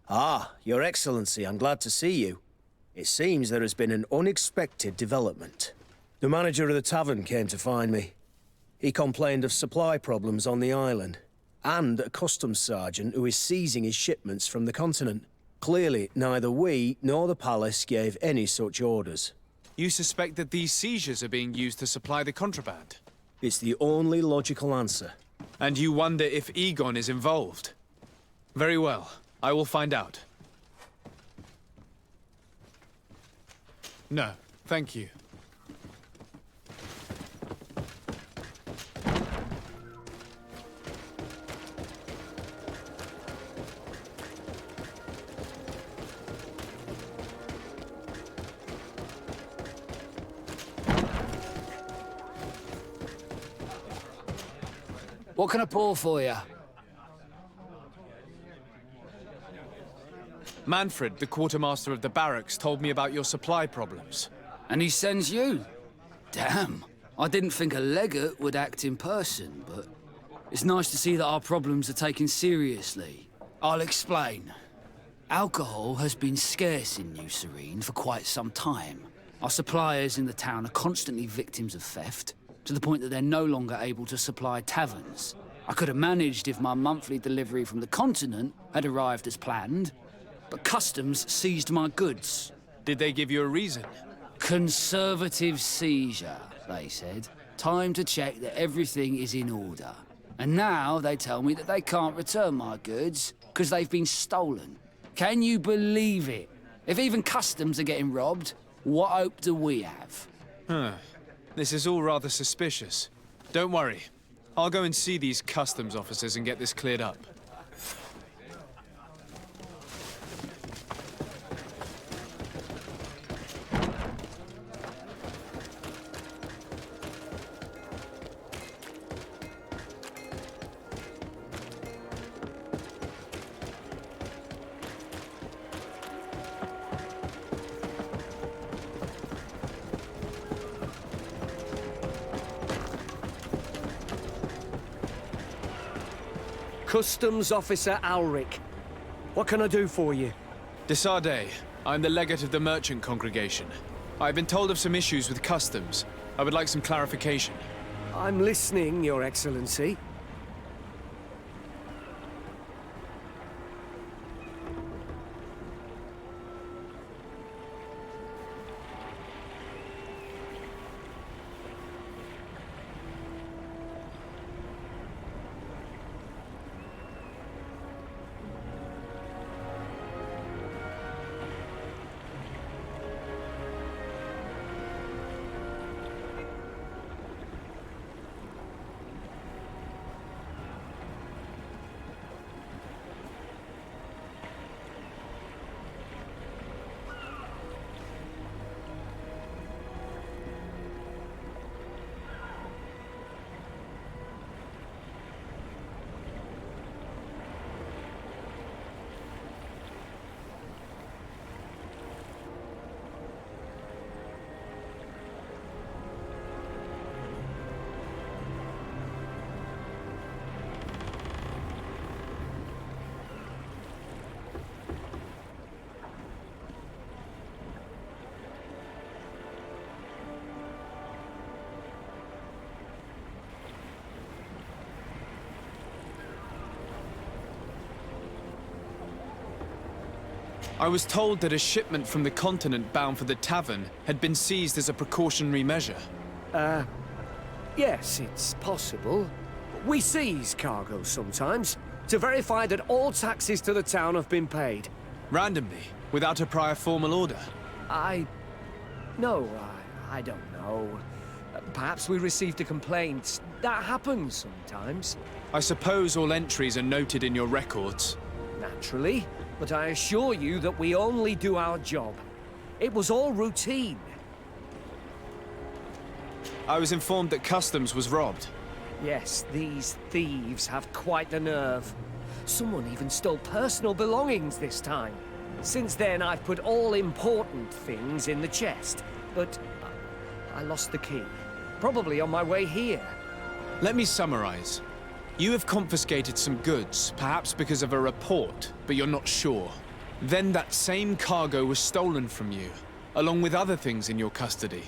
Ah, Your Excellency, I'm glad to see you. It seems there has been an unexpected development. The manager of the tavern came to find me. He complained of supply problems on the island, and a customs sergeant who is seizing his shipments from the continent. Clearly, neither we nor the palace gave any such orders. You suspect that these seizures are being used to supply the contraband? It's the only logical answer. And you wonder if Egon is involved? Very well. I will find out. No, thank you. What can I pour for you? Manfred, the quartermaster of the barracks, told me about your supply problems. And he sends you? Damn. I didn't think a legate would act in person, but it's nice to see that our problems are taken seriously. I'll explain. Alcohol has been scarce in New Serene for quite some time. Our suppliers in the town are constantly victims of theft, to the point that they're no longer able to supply taverns. I could have managed if my monthly delivery from the continent had arrived as planned, but customs seized my goods. Did they give you a reason? Conservative seizure, they said. Time to check that everything is in order. And now they tell me that they can't return my goods because they've been stolen. Can you believe it? If even customs are getting robbed, what hope do we have? Huh. This is all rather suspicious. Don't worry. I'll go and see these customs officers and get this cleared up. Customs Officer Alric. What can I do for you? Desardet, I'm the legate of the merchant congregation. I've been told of some issues with customs. I would like some clarification. I'm listening, Your Excellency. I was told that a shipment from the continent bound for the tavern had been seized as a precautionary measure. Yes, it's possible. We seize cargo sometimes, to verify that all taxes to the town have been paid. Randomly, without a prior formal order. No, I don't know. Perhaps we received a complaint. That happens sometimes. I suppose all entries are noted in your records. Naturally, but I assure you that we only do our job. It was all routine. I was informed that customs was robbed. Yes, these thieves have quite the nerve. Someone even stole personal belongings this time. Since then, I've put all important things in the chest, but I lost the key. Probably on my way here. Let me summarize. You have confiscated some goods, perhaps because of a report, but you're not sure. Then that same cargo was stolen from you, along with other things in your custody.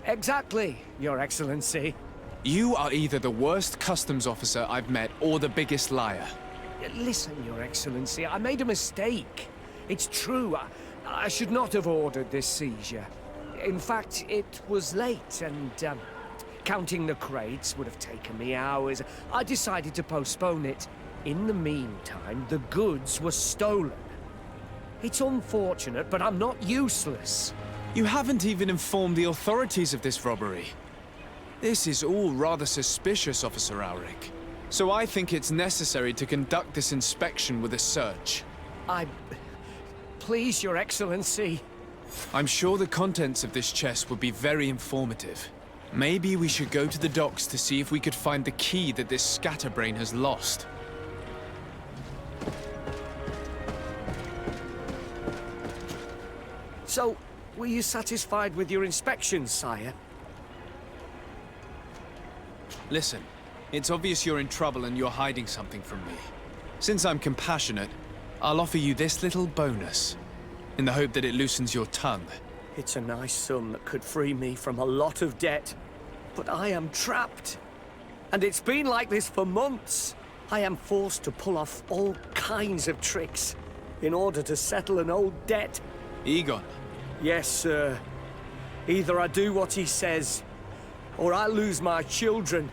Exactly, Your Excellency. You are either the worst customs officer I've met or the biggest liar. Listen, Your Excellency, I made a mistake. It's true. I should not have ordered this seizure. In fact, it was late, and counting the crates would have taken me hours. I decided to postpone it. In the meantime, the goods were stolen. It's unfortunate, but I'm not useless. You haven't even informed the authorities of this robbery. This is all rather suspicious, Officer Ulrich. So I think it's necessary to conduct this inspection with a search. Please, Your Excellency. I'm sure the contents of this chest would be very informative. Maybe we should go to the docks to see if we could find the key that this scatterbrain has lost. So, were you satisfied with your inspection, sire? Listen, it's obvious you're in trouble and you're hiding something from me. Since I'm compassionate, I'll offer you this little bonus, in the hope that it loosens your tongue. It's a nice sum that could free me from a lot of debt. But I am trapped. And it's been like this for months. I am forced to pull off all kinds of tricks in order to settle an old debt. Egon. Yes, sir. Either I do what he says, or I lose my children.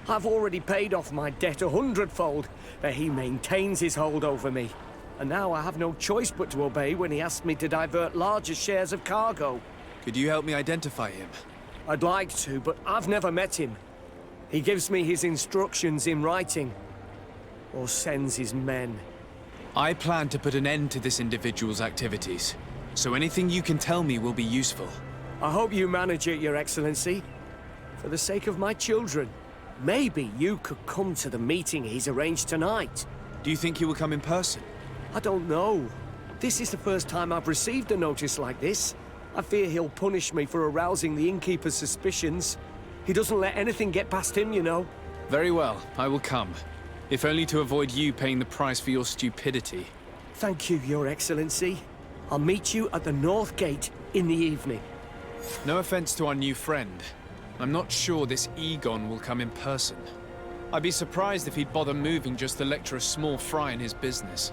I've already paid off my debt 100-fold, but he maintains his hold over me. And now I have no choice but to obey when he asks me to divert larger shares of cargo. Could you help me identify him? I'd like to, but I've never met him. He gives me his instructions in writing, or sends his men. I plan to put an end to this individual's activities, so anything you can tell me will be useful. I hope you manage it, Your Excellency. For the sake of my children, maybe you could come to the meeting he's arranged tonight. Do you think he will come in person? I don't know. This is the first time I've received a notice like this. I fear he'll punish me for arousing the innkeeper's suspicions. He doesn't let anything get past him, you know. Very well, I will come. If only to avoid you paying the price for your stupidity. Thank you, Your Excellency. I'll meet you at the North Gate in the evening. No offense to our new friend. I'm not sure this Egon will come in person. I'd be surprised if he'd bother moving just to lecture a small fry in his business.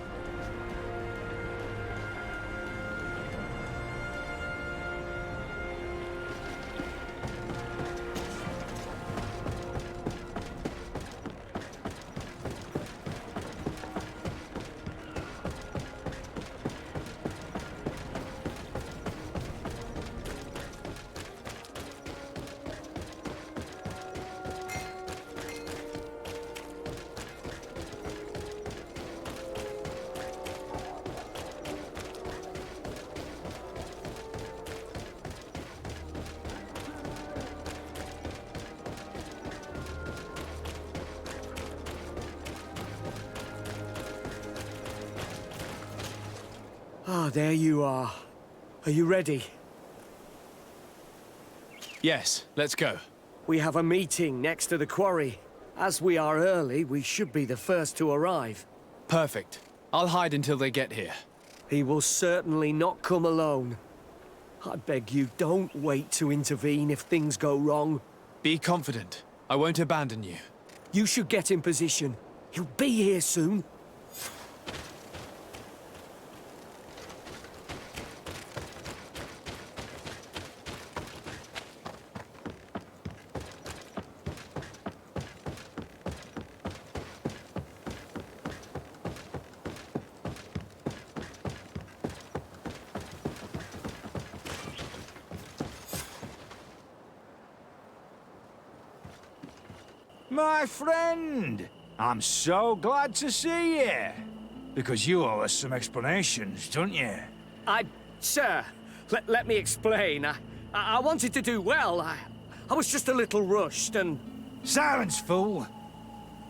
Ah, there you are. Are you ready? Yes, let's go. We have a meeting next to the quarry. As we are early, we should be the first to arrive. Perfect. I'll hide until they get here. He will certainly not come alone. I beg you, don't wait to intervene if things go wrong. Be confident. I won't abandon you. You should get in position. He'll be here soon. My friend, I'm so glad to see you. Because you owe us some explanations, don't you? Sir, let me explain. I wanted to do well. I was just a little rushed and... Silence, fool!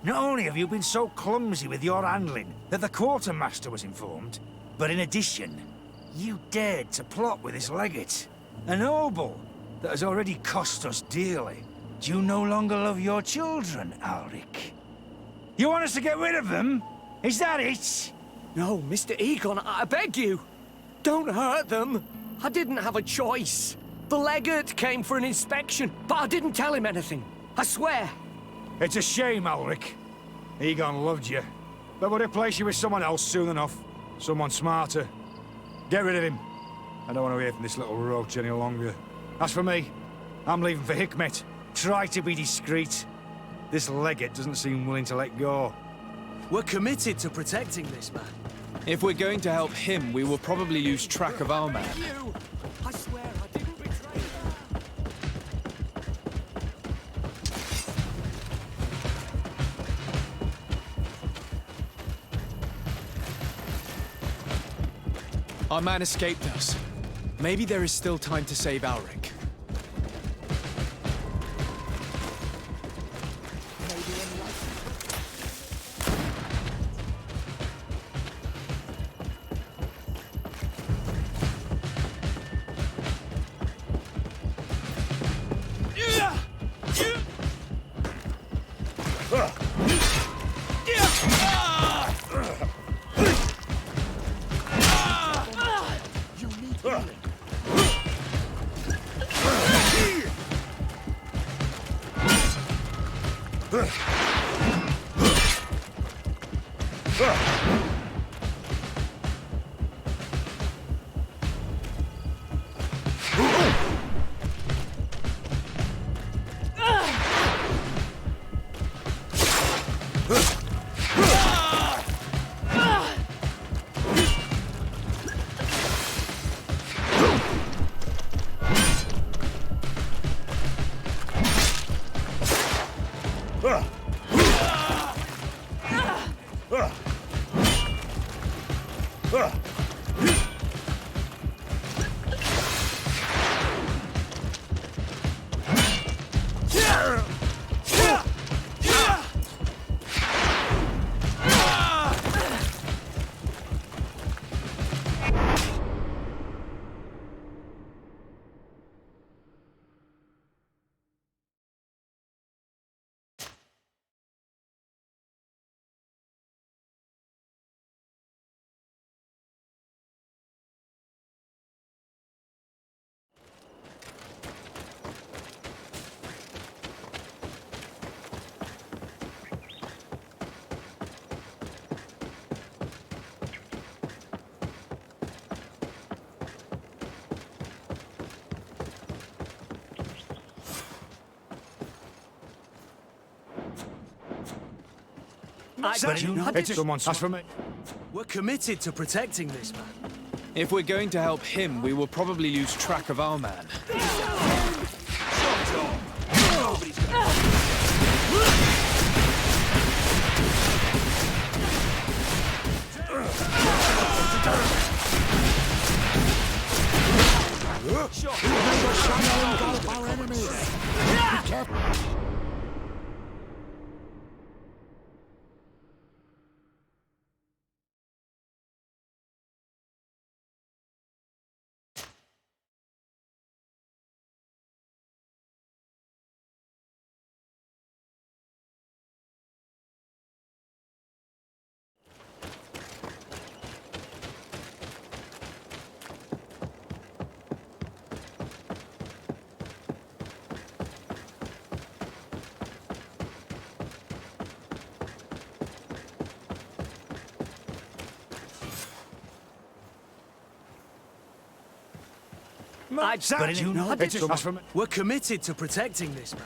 Not only have you been so clumsy with your handling that the quartermaster was informed, but in addition, you dared to plot with this legate. A noble that has already cost us dearly. Do you no longer love your children, Ulrich? You want us to get rid of them? Is that it? No, Mr. Egon, I beg you. Don't hurt them. I didn't have a choice. The legate came for an inspection, but I didn't tell him anything. I swear. It's a shame, Ulrich. Egon loved you, but would replace you with someone else soon enough. Someone smarter. Get rid of him. I don't want to hear from this little roach any longer. As for me, I'm leaving for Hikmet. Try to be discreet. This legate doesn't seem willing to let go. We're committed to protecting this man. If we're going to help him, we will probably lose track of our man. You! I swear I didn't betray you. Our man escaped us. Maybe there is still time to save Ulrich. As for me, We're committed to protecting this man. If we're going to help him, we will probably lose track of our man. Our enemies. Be careful. We're committed to protecting this man.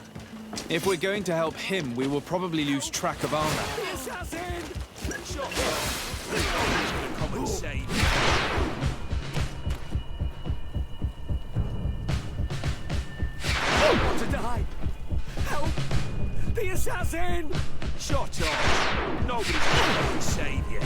If we're going to help him, we will probably lose track of our man. To die! Help! The assassin! Shut up! Nobody's going to save you.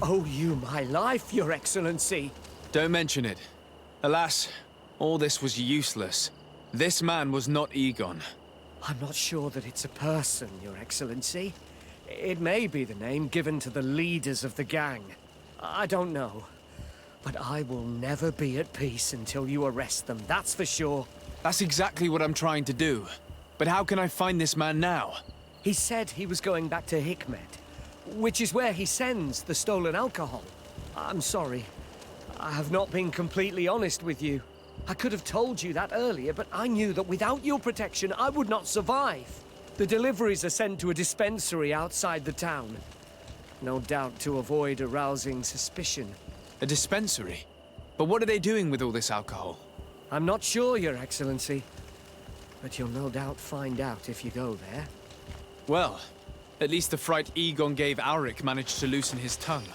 owe you my life, Your Excellency. Don't mention it. Alas, all this was useless. This man was not Egon. I'm not sure that it's a person, Your Excellency. It may be the name given to the leaders of the gang. I don't know. But I will never be at peace until you arrest them, that's for sure. That's exactly what I'm trying to do. But how can I find this man now? He said he was going back to Hikmet, which is where he sends the stolen alcohol. I'm sorry. I have not been completely honest with you. I could have told you that earlier, but I knew that without your protection, I would not survive. The deliveries are sent to a dispensary outside the town. No doubt to avoid arousing suspicion. A dispensary? But what are they doing with all this alcohol? I'm not sure, Your Excellency. But you'll no doubt find out if you go there. Well, at least the fright Egon gave Auric managed to loosen his tongue.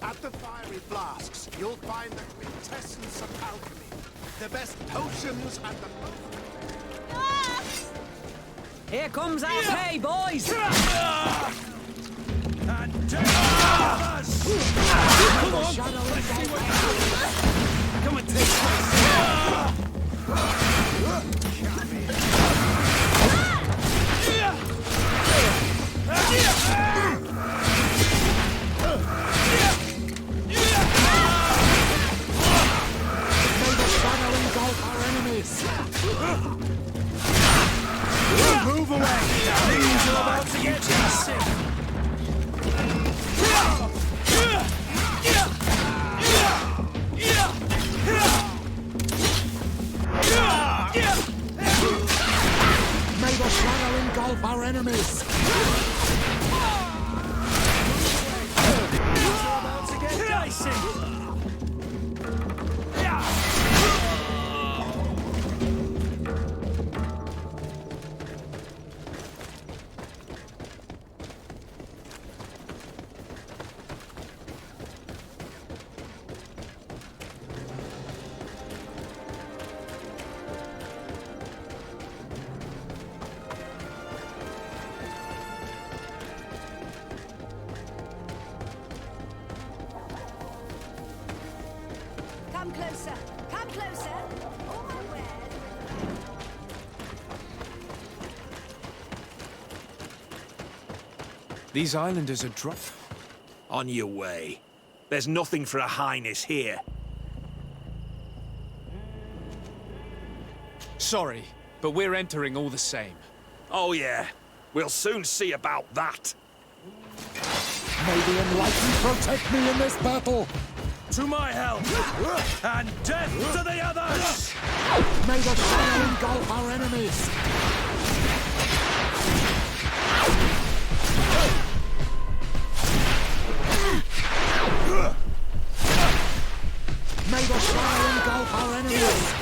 At the fiery flasks, you'll find the quintessence of alchemy. The best potions and the most... Here comes our pay, boys! And us! Come on! Come and take Move away! Things are about to get messy! May the shadow engulf our enemies! Things are about to get dicey! Come closer. Come closer. All my wares. These islanders are drunk. On your way. There's nothing for a highness here. Sorry, but we're entering all the same. Oh yeah, we'll soon see about that. May the Enlightened protect me in this battle! to my help, and death to the others! May the shadow engulf our enemies! May the shadow engulf our enemies!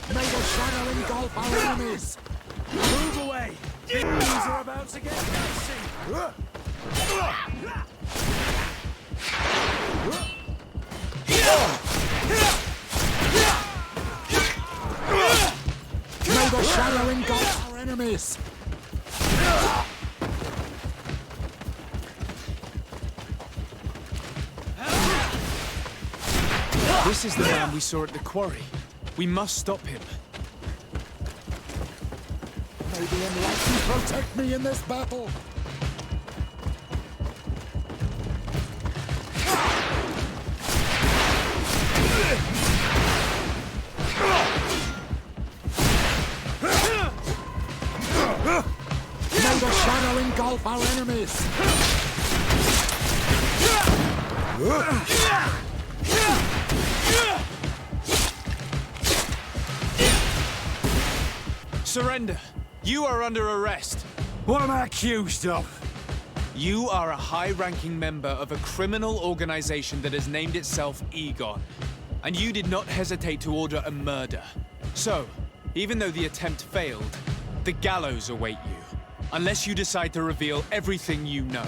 May the shadow engulf our enemies! Move away! Things are about to get messy! May the shadow engulf our enemies! This is the man we saw at the quarry. We must stop him. May the enlightened protect me in this battle! May the shadow engulf our enemies! Surrender. You are under arrest. What am I accused of? You are a high-ranking member of a criminal organization that has named itself Egon. And you did not hesitate to order a murder. So, even though the attempt failed, the gallows await you. Unless you decide to reveal everything you know.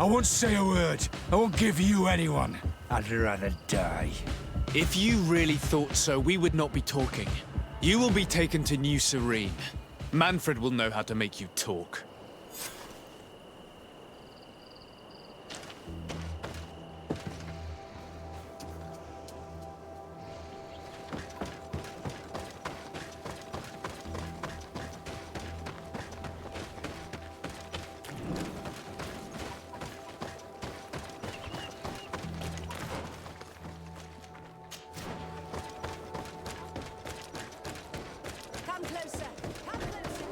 I won't say a word. I won't give you anyone. I'd rather die. If you really thought so, we would not be talking. You will be taken to New Serene. Manfred will know how to make you talk. Come closer. Come closer.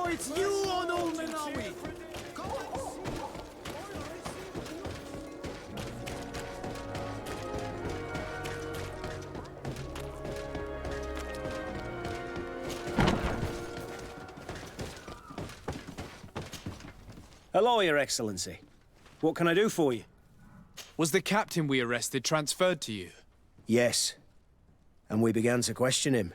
It's you on old Manawi! Hello, Your Excellency. What can I do for you? Was the captain we arrested transferred to you? Yes. And we began to question him.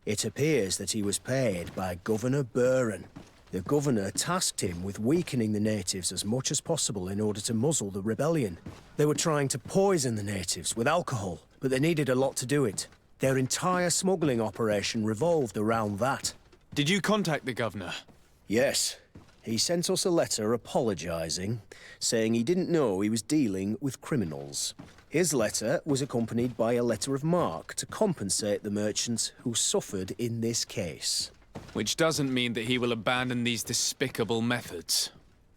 It appears that he was paid by Governor Buren. The governor tasked him with weakening the natives as much as possible in order to muzzle the rebellion. They were trying to poison the natives with alcohol, but they needed a lot to do it. Their entire smuggling operation revolved around that. Did you contact the governor? Yes. He sent us a letter apologizing, saying he didn't know he was dealing with criminals. His letter was accompanied by a letter of marque to compensate the merchants who suffered in this case. Which doesn't mean that he will abandon these despicable methods.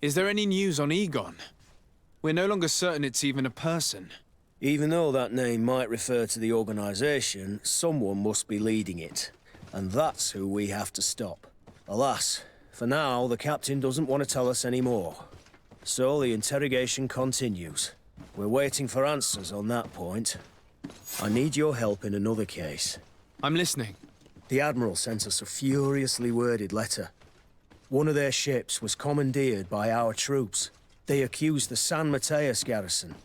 Is there any news on Egon? We're no longer certain it's even a person. Even though that name might refer to the organization, someone must be leading it. And that's who we have to stop. Alas, for now, the captain doesn't want to tell us any more. So the interrogation continues. We're waiting for answers on that point. I need your help in another case. I'm listening. The Admiral sent us a furiously worded letter. One of their ships was commandeered by our troops. They accused the San Mateus garrison.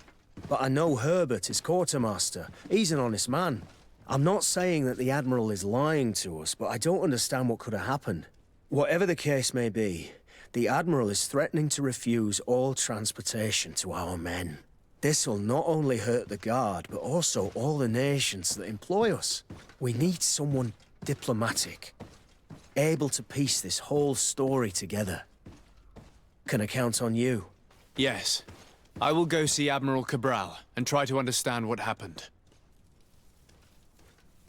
But I know Herbert is quartermaster. He's an honest man. I'm not saying that the Admiral is lying to us, but I don't understand what could have happened. Whatever the case may be, the Admiral is threatening to refuse all transportation to our men. This will not only hurt the Guard, but also all the nations that employ us. We need someone diplomatic, able to piece this whole story together. Can I count on you? Yes. I will go see Admiral Cabral and try to understand what happened.